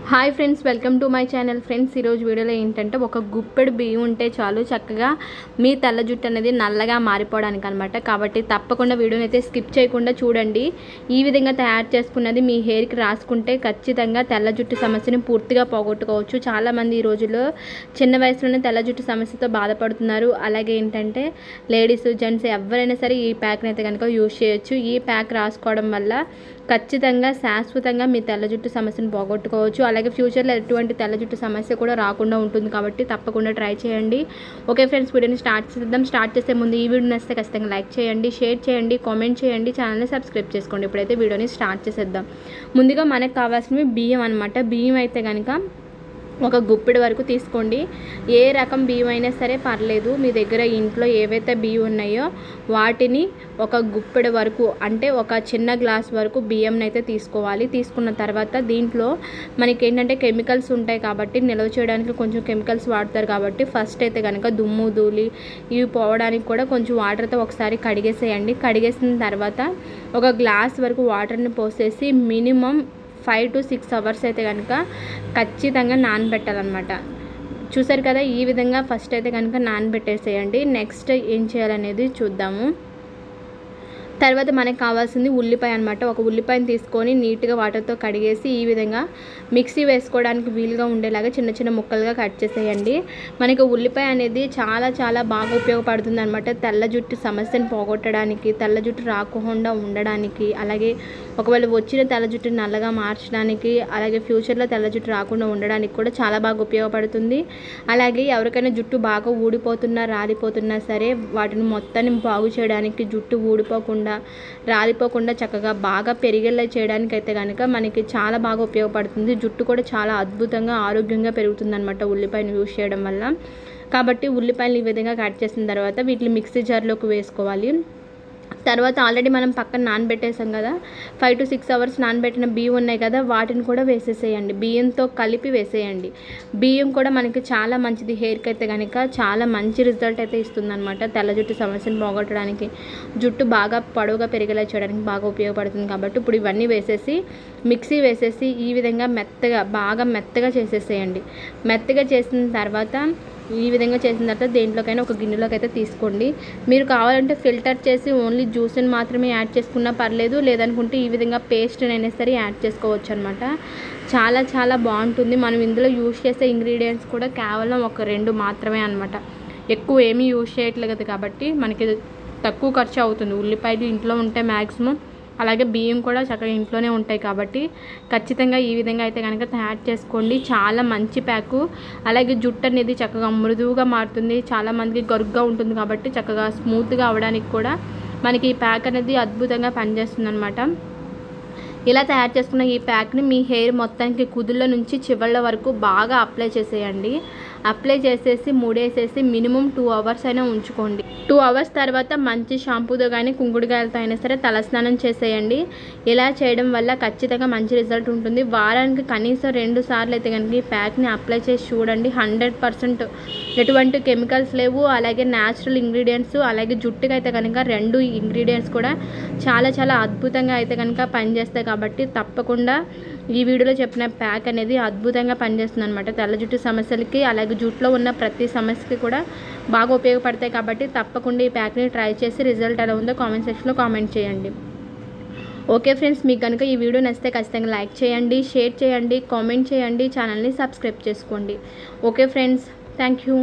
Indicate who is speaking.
Speaker 1: Hi friends, welcome to my channel. Friends, ఈరోజు వీడియోలో ఏంటంటే ఒక గుప్పెడు బియ్యం ఉంటే చాలు చక్కగా మీ తెల్ల జుట్టు అనేది నల్లగా మారిపోవడానికి అనమాట. కాబట్టి తప్పకుండా వీడియోని అయితే స్కిప్ చేయకుండా చూడండి. ఈ విధంగా తయారు చేసుకున్నది మీ హెయిర్కి రాసుకుంటే ఖచ్చితంగా తెల్ల జుట్టు సమస్యని పూర్తిగా పోగొట్టుకోవచ్చు. చాలామంది ఈ రోజుల్లో చిన్న వయసులోనే తెల్ల జుట్టు సమస్యతో బాధపడుతున్నారు. అలాగే ఏంటంటే లేడీస్, జెంట్స్ ఎవరైనా సరే ఈ ప్యాక్ని అయితే కనుక యూజ్ చేయొచ్చు. ఈ ప్యాక్ రాసుకోవడం వల్ల ఖచ్చితంగా శాశ్వతంగా మీ తెల్ల జుట్టు సమస్యను పోగొట్టుకోవచ్చు. అలాగే ఫ్యూచర్లో ఎటువంటి తెల్ల జుట్టు సమస్య కూడా రాకుండా ఉంటుంది. కాబట్టి తప్పకుండా ట్రై చేయండి. ఓకే ఫ్రెండ్స్, వీడియోని స్టార్ట్ చేద్దాం. స్టార్ట్ చేసే ముందు ఈ వీడియో నచ్చితే ఖచ్చితంగా లైక్ చేయండి, షేర్ చేయండి, కామెంట్ చేయండి, ఛానల్ని సబ్స్క్రైబ్ చేసుకోండి. ఇప్పుడైతే వీడియోని స్టార్ట్ చేసేద్దాం. ముందుగా మనకు కావాల్సినవి బియ్యం అనమాట. బియ్యం అయితే కనుక ఒక గుప్పెడు వరకు తీసుకోండి. ఏ రకం బియ్యం అయినా సరే పర్లేదు. మీ దగ్గర ఇంట్లో ఏవైతే బియ్యం ఉన్నాయో వాటిని ఒక గుప్పెడు వరకు, అంటే ఒక చిన్న గ్లాస్ వరకు బియ్యం అయితే తీసుకోవాలి. తీసుకున్న తర్వాత దీంట్లో మనకి ఏంటంటే కెమికల్స్ ఉంటాయి కాబట్టి నిల్వ చేయడానికి కొంచెం కెమికల్స్ వాడతారు. కాబట్టి ఫస్ట్ అయితే కనుక దుమ్ము ధూళి ఇవి పోవడానికి కూడా కొంచెం వాటర్తో ఒకసారి కడిగేసేయండి. కడిగేసిన తర్వాత ఒక గ్లాస్ వరకు వాటర్ని పోసేసి మినిమం 5 to 6 అవర్స్ అయితే కనుక ఖచ్చితంగా నానబెట్టాలన్నమాట. చూసారు కదా, ఈ విధంగా ఫస్ట్ అయితే కనుక నానబెట్టేసేయండి. నెక్స్ట్ ఏం చేయాలనేది చూద్దాము. తర్వాత మనకు కావాల్సింది ఉల్లిపాయ అనమాట. ఒక ఉల్లిపాయను తీసుకొని నీట్గా వాటర్తో కడిగేసి ఈ విధంగా మిక్సీ వేసుకోవడానికి వీలుగా ఉండేలాగా చిన్న చిన్న ముక్కలుగా కట్ చేసేయండి. మనకి ఉల్లిపాయ అనేది చాలా చాలా బాగా ఉపయోగపడుతుంది అనమాట. తెల్ల జుట్టు సమస్యను పోగొట్టడానికి, తెల్ల జుట్టు రాకుండా ఉండడానికి, అలాగే ఒకవేళ వచ్చిన తెల్ల జుట్టు నల్లగా మార్చడానికి, అలాగే ఫ్యూచర్లో తెల్ల జుట్టు రాకుండా ఉండడానికి కూడా చాలా బాగా ఉపయోగపడుతుంది. అలాగే ఎవరికైనా జుట్టు బాగా ఊడిపోతున్నా రాలిపోతున్నా సరే వాటిని మొత్తాన్ని బాగు చేయడానికి, జుట్టు ఊడిపోకుండా రాలిపోకుండా చక్కగా బాగా పెరిగేలా చేయడానికి అయితే కనుక మనకి చాలా బాగా ఉపయోగపడుతుంది. జుట్టు కూడా చాలా అద్భుతంగా ఆరోగ్యంగా పెరుగుతుంది అనమాట ఉల్లిపాయను యూజ్ చేయడం వల్ల. కాబట్టి ఉల్లిపాయలు ఈ విధంగా కట్ చేసిన తర్వాత వీటిని మిక్సీ జార్లోకి వేసుకోవాలి. తర్వాత ఆల్రెడీ మనం పక్కన నానబెట్టేసాం కదా, 5 to 6 అవర్స్ నానబెట్టిన బియ్యం ఉన్నాయి కదా, వాటిని కూడా వేసేసేయండి. బియ్యంతో కలిపి వేసేయండి. బియ్యం కూడా మనకి చాలా మంచిది. హెయిర్కి అయితే కనుక చాలా మంచి రిజల్ట్ అయితే ఇస్తుందన్నమాట. తెల్ల జుట్టు సమస్యను పోగొట్టడానికి, జుట్టు బాగా పొడవుగా పెరిగేలా చేయడానికి బాగా ఉపయోగపడుతుంది. కాబట్టి ఇప్పుడు ఇవన్నీ వేసేసి మిక్సీ వేసేసి ఈ విధంగా బాగా మెత్తగా చేసేసేయండి. మెత్తగా చేసిన తర్వాత ఈ విధంగా చేసిన తర్వాత దేంట్లోకైనా ఒక గిన్నెలోకి అయితే తీసుకోండి. మీరు కావాలంటే ఫిల్టర్ చేసి ఓన్లీ జ్యూస్ని మాత్రమే యాడ్ చేసుకున్నా పర్లేదు, లేదనుకుంటే ఈ విధంగా పేస్ట్నైనా సరే యాడ్ చేసుకోవచ్చు అనమాట. చాలా చాలా బాగుంటుంది. మనం ఇందులో యూజ్ చేసే ఇంగ్రీడియంట్స్ కూడా కేవలం ఒక 2 మాత్రమే అనమాట. ఎక్కువ ఏమీ యూజ్ చేయట్లేదు కాబట్టి మనకి తక్కువ ఖర్చు అవుతుంది. ఉల్లిపాయలు ఇంట్లో ఉంటే మ్యాక్సిమం, అలాగే బియ్యం కూడా చక్కగా ఇంట్లోనే ఉంటాయి. కాబట్టి ఖచ్చితంగా ఈ విధంగా అయితే కనుక తయారు చేసుకోండి. చాలా మంచి ప్యాకు. అలాగే జుట్టు అనేది చక్కగా మృదువుగా మారుతుంది. చాలామందికి గరుగ్గా ఉంటుంది కాబట్టి చక్కగా స్మూత్గా అవడానికి కూడా మనకి ఈ ప్యాక్ అనేది అద్భుతంగా పనిచేస్తుంది అనమాట. ఇలా తయారు చేసుకున్న ఈ ప్యాక్ని మీ హెయిర్ మొత్తానికి కుదుళ్ళ నుంచి చివళ్ళ వరకు బాగా అప్లై చేసేయండి. అప్లై చేసేసి ముడేసేసి మినిమం 2 అవర్స్ అయినా ఉంచుకోండి. 2 అవర్స్ తర్వాత మంచి షాంపూతో కానీ కుంకుడుకాయలతో అయినా సరే తలస్నానం చేసేయండి. ఇలా చేయడం వల్ల ఖచ్చితంగా మంచి రిజల్ట్ ఉంటుంది. వారానికి కనీసం 2 సార్లు అయితే కనుక ఈ ప్యాక్ని అప్లై చేసి చూడండి. 100% ఎటువంటి కెమికల్స్ లేవు. అలాగే న్యాచురల్ ఇంగ్రీడియంట్స్, అలాగే జుట్టుకి అయితే కనుక 2 ఇంగ్రీడియంట్స్ కూడా చాలా చాలా అద్భుతంగా అయితే కనుక పనిచేస్తాయి. కాబట్టి తప్పకుండా ఈ వీడియోలో చెప్పిన ప్యాక్ అనేది అద్భుతంగా పనిచేస్తుంది అనమాట. తెల్ల జుట్టు సమస్యలకి, అలాగే జుట్టులో ఉన్న ప్రతి సమస్యకి కూడా బాగా ఉపయోగపడతాయి. కాబట్టి తప్పకుండా ఈ ప్యాక్ని ట్రై చేసి రిజల్ట్ ఎలా ఉందో కామెంట్ సెక్షన్లో కామెంట్ చేయండి. ఓకే ఫ్రెండ్స్, మీకు కనుక ఈ వీడియో నచ్చితే ఖచ్చితంగా లైక్ చేయండి, షేర్ చేయండి, కామెంట్ చేయండి, ఛానల్ని సబ్స్క్రైబ్ చేసుకోండి. Okay friends, thank you.